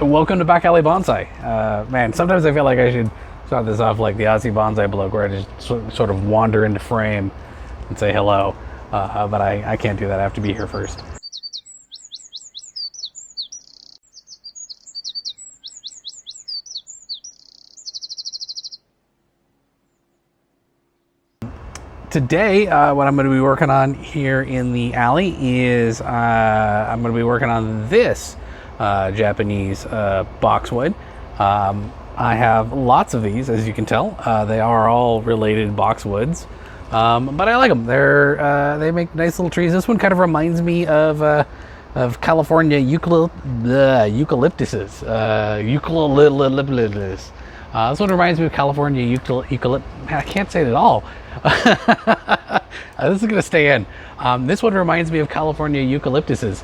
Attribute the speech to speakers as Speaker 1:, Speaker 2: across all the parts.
Speaker 1: Welcome to Back Alley Bonsai. Man, sometimes I feel like I should start this off like the Aussie Bonsai bloke, where I just sort of wander into frame and say hello. But I can't do that. I have to be here first. Today, what I'm going to be working on here in the alley is I'm going to be working on this Japanese boxwood. I have lots of these, as you can tell. They are all related boxwoods, but I like them. They make nice little trees. This one kind of reminds me of California eucalyptuses. This one reminds me of California eucalyptus. I can't say it at all. This is going to stay in. This one reminds me of California eucalyptuses.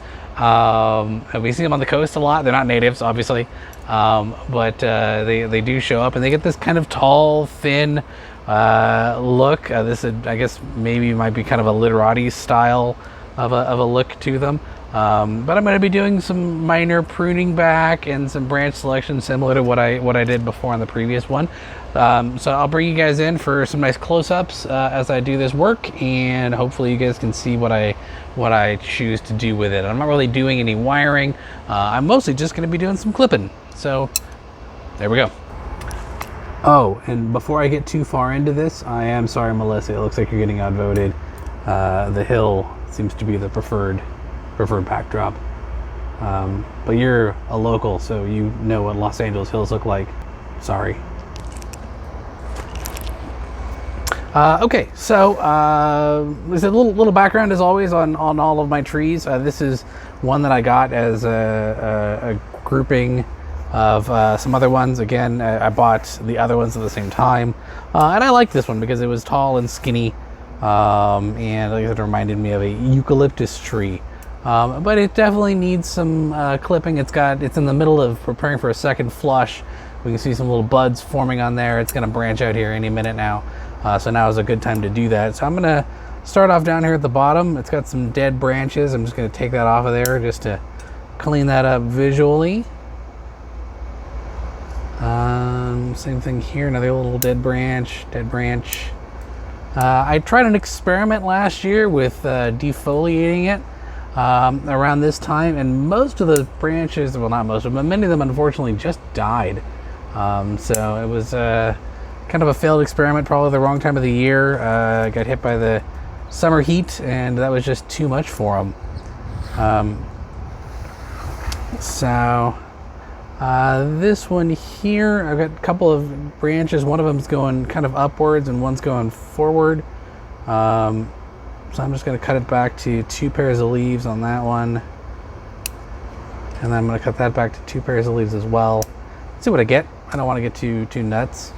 Speaker 1: We see them on the coast a lot. They're not natives, obviously, but they do show up, and they get this kind of tall, thin look. This is, I guess, maybe might be kind of a literati style of a look to them. But I'm going to be doing some minor pruning back and some branch selection similar to what I did before on the previous one. So I'll bring you guys in for some nice close-ups as I do this work, and hopefully you guys can see what I choose to do with it. I'm not really doing any wiring. I'm mostly just going to be doing some clipping. So there we go. Oh, and before I get too far into this, I am sorry, Melissa. It looks like you're getting outvoted. The hill seems to be the preferred backdrop, but you're a local, so you know what Los Angeles hills look like. Sorry. Okay, so there's a little background as always on all of my trees. This is one that I got as a grouping of some other ones. Again, I bought the other ones at the same time, and I like this one because it was tall and skinny, and like it reminded me of a eucalyptus tree. But it definitely needs some clipping. It's in the middle of preparing for a second flush. We can see some little buds forming on there. It's going to branch out here any minute now. So now is a good time to do that. So I'm going to start off down here at the bottom. It's got some dead branches. I'm just going to take that off of there just to clean that up visually. Same thing here, another little dead branch. I tried an experiment last year with defoliating it. Around this time, and most of the branches, well, not most of them, but many of them unfortunately just died. So it was kind of a failed experiment, probably the wrong time of the year. Got hit by the summer heat, and that was just too much for them. This one here, I've got a couple of branches. One of them's going kind of upwards and one's going forward. So I'm just going to cut it back to 2 pairs of leaves on that one. And then I'm going to cut that back to 2 pairs of leaves as well. See what I get. I don't want to get too nuts.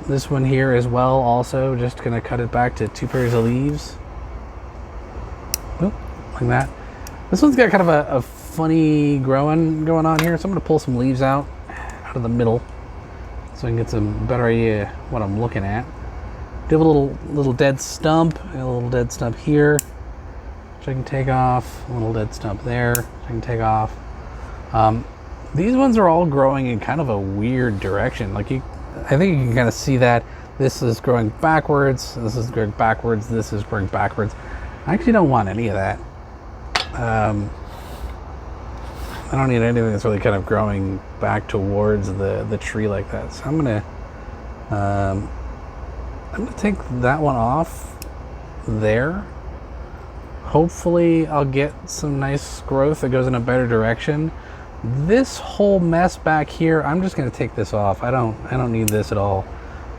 Speaker 1: This one here as well, also just going to cut it back to 2 pairs of leaves. Oop, like that. This one's got kind of a funny growing going on here, so I'm going to pull some leaves out of the middle so I can get some better idea what I'm looking at. Do have a little dead stump, a little dead stump here, which I can take off. A little dead stump there, which I can take off. These ones are all growing in kind of a weird direction. I think you can kind of see that this is growing backwards. This is growing backwards. This is growing backwards. I actually don't want any of that. I don't need anything that's really kind of growing back towards the tree like that. So I'm gonna take that one off there. Hopefully I'll get some nice growth that goes in a better direction. This whole mess back here, I'm just going to take this off. I don't need this at all.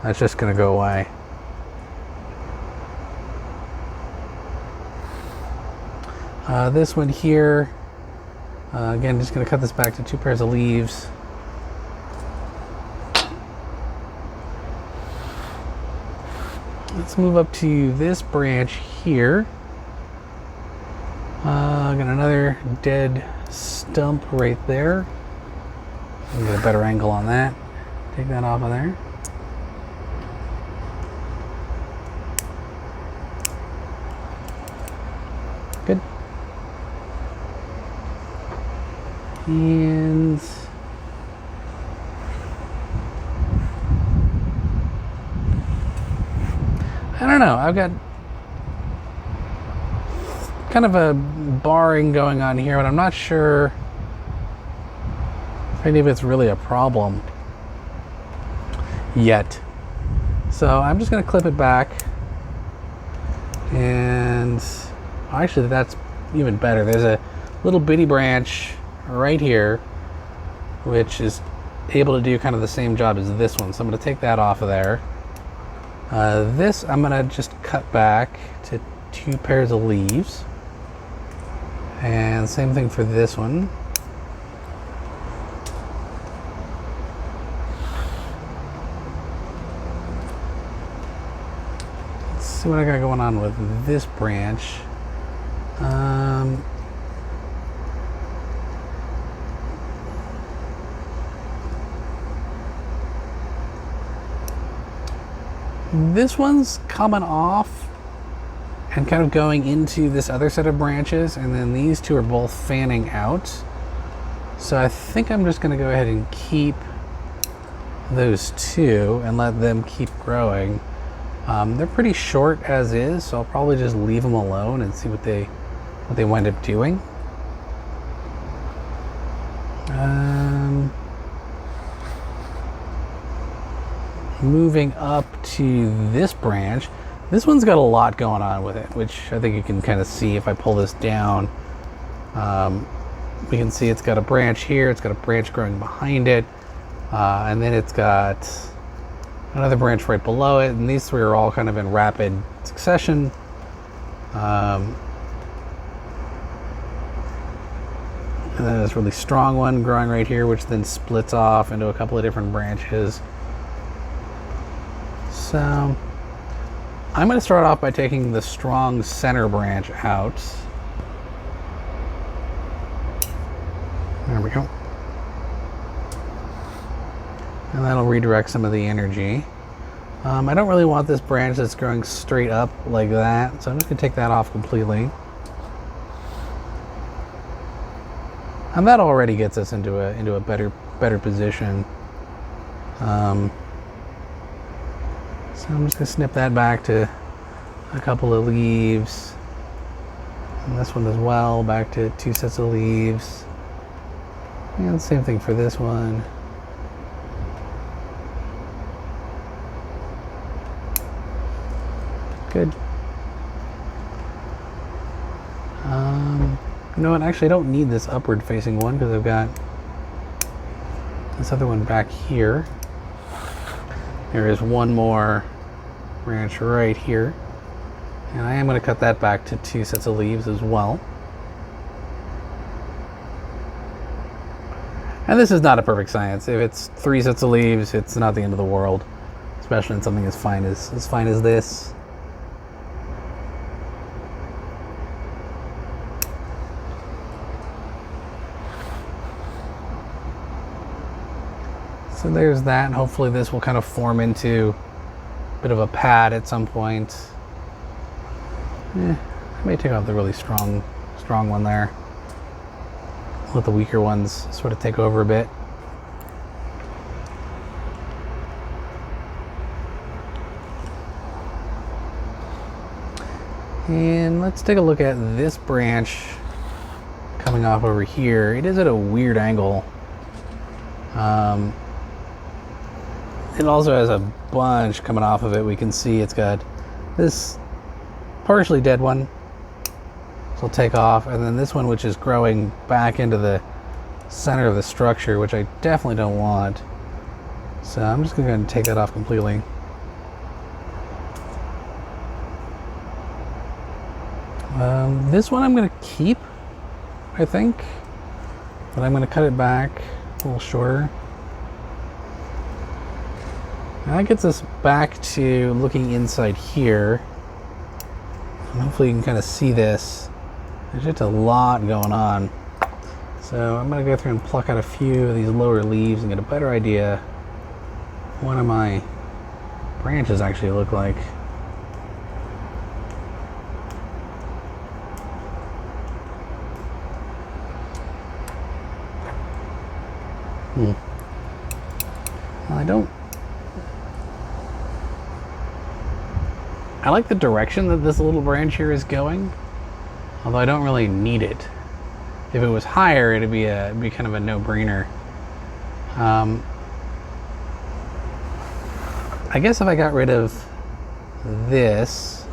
Speaker 1: That's just going to go away. This one here, again, just going to cut this back to 2 pairs of leaves. Let's move up to this branch here. Got another dead stump right there. Get a better angle on that. Take that off of there. Good. And I don't know, I've got kind of a barring going on here, but I'm not sure if any of it's really a problem yet. So I'm just going to clip it back, and actually that's even better. There's a little bitty branch right here which is able to do kind of the same job as this one, so I'm going to take that off of there. This I'm going to just cut back to 2 pairs of leaves, and same thing for this one. Let's see what I got going on with this branch. This one's coming off and kind of going into this other set of branches, and then these two are both fanning out. So I think I'm just going to go ahead and keep those two and let them keep growing. They're pretty short as is, so I'll probably just leave them alone and see what they wind up doing. Moving up to this branch, this one's got a lot going on with it, which I think you can kind of see if I pull this down. We can see it's got a branch here, it's got a branch growing behind it, and then it's got another branch right below it, and these three are all kind of in rapid succession. And then this really strong one growing right here, which then splits off into a couple of different branches. So I'm going to start off by taking the strong center branch out. There we go. And that'll redirect some of the energy. I don't really want this branch that's growing straight up like that, so I'm just going to take that off completely. And that already gets us into a better position. So I'm just going to snip that back to a couple of leaves. And this one as well, back to 2 sets of leaves. And same thing for this one. Good. You know what, actually I don't need this upward facing one because I've got this other one back here. There is one more branch right here, and I am going to cut that back to 2 sets of leaves as well. And this is not a perfect science. If it's 3 sets of leaves, it's not the end of the world, especially in something as fine as this. So there's that, and hopefully this will kind of form into a bit of a pad at some point. I may take off the really strong one there. Let the weaker ones sort of take over a bit. And let's take a look at this branch coming off over here. It is at a weird angle. It also has a bunch coming off of it. We can see it's got this partially dead one, so I'll take off, and then this one which is growing back into the center of the structure, which I definitely don't want. So I'm just going to go ahead and take that off completely. This one I'm going to keep, I think, but I'm going to cut it back a little shorter. Now that gets us back to looking inside here. And hopefully you can kind of see this. There's just a lot going on. So I'm going to go through and pluck out a few of these lower leaves and get a better idea what my branches actually look like. I like the direction that this little branch here is going, although I don't really need it. If it was higher, it'd be kind of a no-brainer. I guess if I got rid of this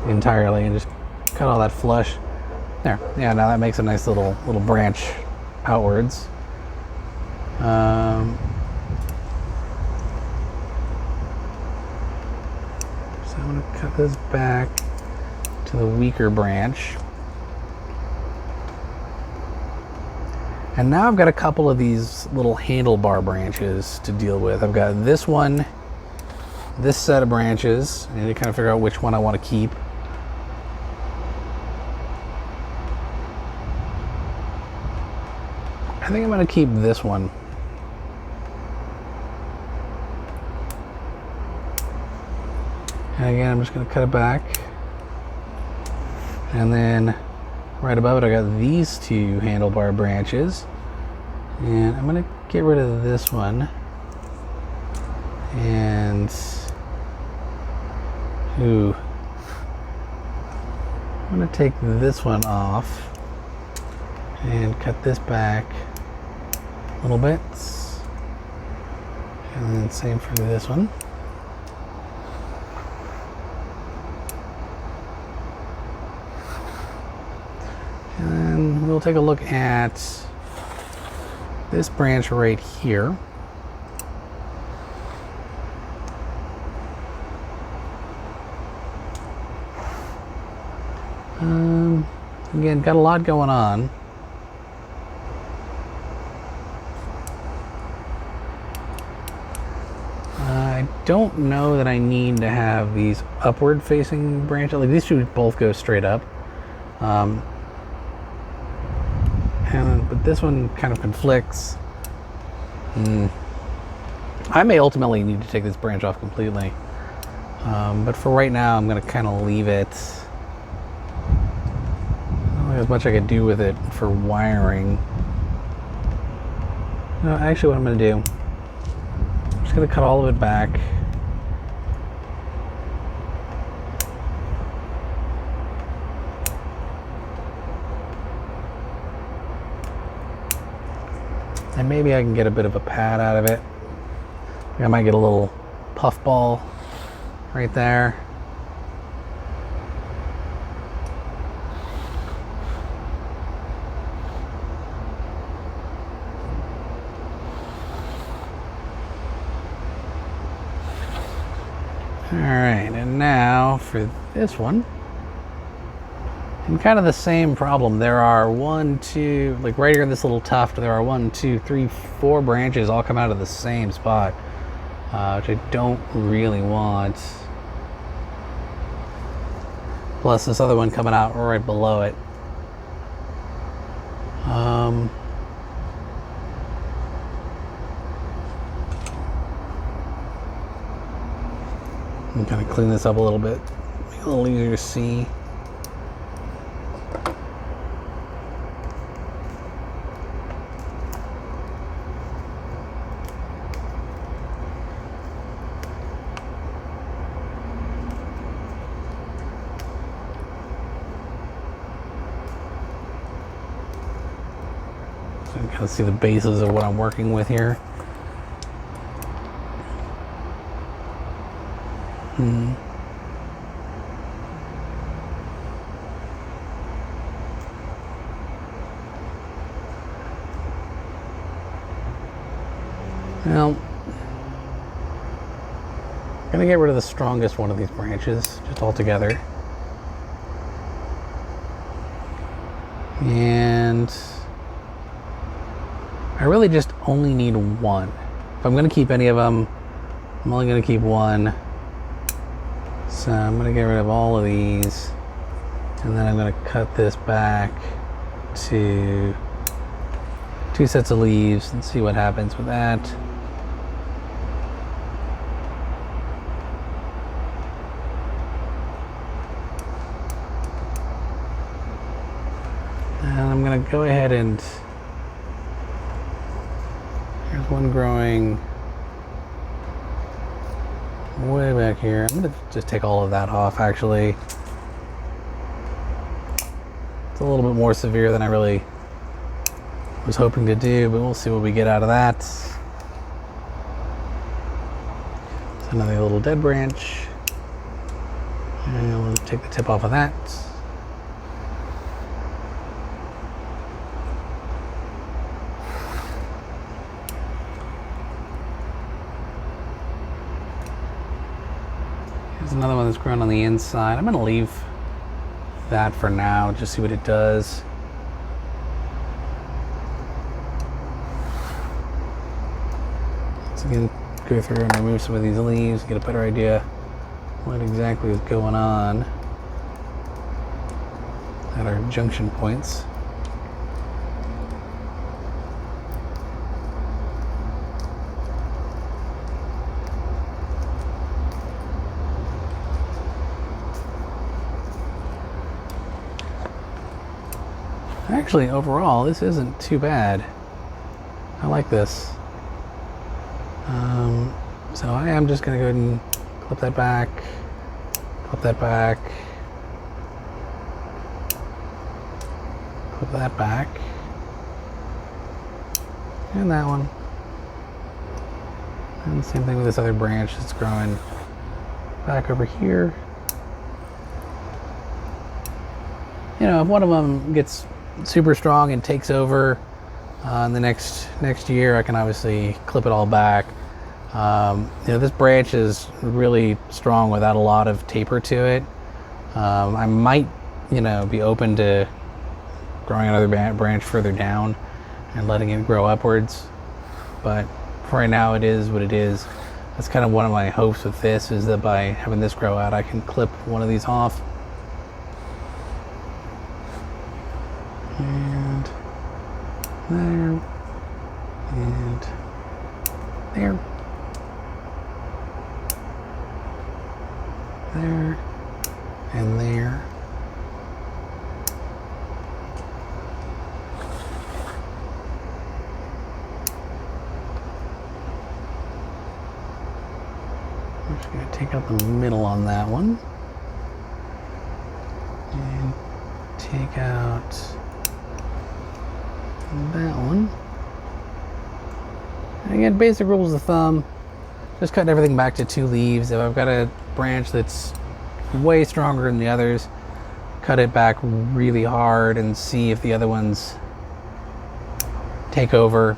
Speaker 1: entirely and just cut all that flush there, yeah, now that makes a nice little branch outwards. So I'm going to cut this back to the weaker branch. And now I've got a couple of these little handlebar branches to deal with. I've got this one, this set of branches. I need to kind of figure out which one I want to keep. I think I'm going to keep this one. And again, I'm just going to cut it back. And then right above it, I got these two handlebar branches. And I'm going to get rid of this one. And I'm going to take this one off and cut this back a little bit. And then same for this one. And we'll take a look at this branch right here. Again, got a lot going on. I don't know that I need to have these upward facing branches. Like these two both go straight up. But this one kind of conflicts. I may ultimately need to take this branch off completely. But for right now, I'm going to kind of leave it. I don't think there's much I could do with it for wiring. No, actually what I'm going to do, I'm just going to cut all of it back. And maybe I can get a bit of a pad out of it. I might get a little puff ball right there. All right, and now for this one, and kind of the same problem. There are one, two, like right here in this little tuft, there are 1, 2, 3, 4 branches all come out of the same spot, which I don't really want. Plus this other one coming out right below it. I'm kind of clean this up a little bit, make it a little easier to see. So you can kind of see the bases of what I'm working with here. Now, I'm going to get rid of the strongest one of these branches, just altogether. And I really just only need one. If I'm going to keep any of them, I'm only going to keep one. So I'm going to get rid of all of these. And then I'm going to cut this back to 2 sets of leaves and see what happens with that. And I'm going to go ahead and, here's one growing way back here. I'm gonna just take all of that off, actually. It's a little bit more severe than I really was hoping to do, but we'll see what we get out of that. It's another little dead branch. And we'll take the tip off of that. Here's another one that's grown on the inside. I'm gonna leave that for now, just see what it does. Let's again go through and remove some of these leaves, get a better idea what exactly is going on at our junction points. Actually, overall, this isn't too bad. I like this. So I am just going to go ahead and clip that back, clip that back, clip that back, and that one. And the same thing with this other branch that's growing back over here. You know, if one of them gets super strong and takes over in the next year, I can obviously clip it all back. You know, this branch is really strong without a lot of taper to it. I might, you know, be open to growing another branch further down and letting it grow upwards, but for right now it is what it is. That's kind of one of my hopes with this, is that by having this grow out, I can clip one of these off. And there, and there, there, and there. I'm just going to take out the middle on that one and take out that one. And again, basic rules of thumb, just cutting everything back to 2 leaves. If I've got a branch that's way stronger than the others, cut it back really hard and see if the other ones take over.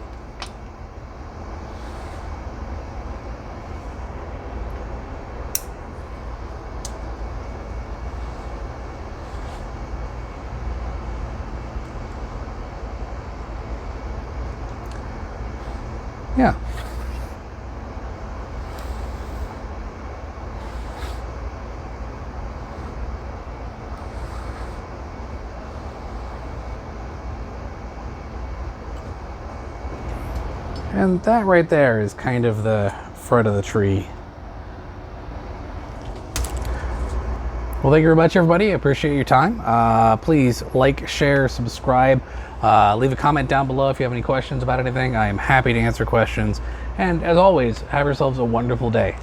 Speaker 1: Yeah. And that right there is kind of the front of the tree. Well, thank you very much, everybody. I appreciate your time. Please like, share, subscribe. Leave a comment down below if you have any questions about anything. I am happy to answer questions. And as always, have yourselves a wonderful day.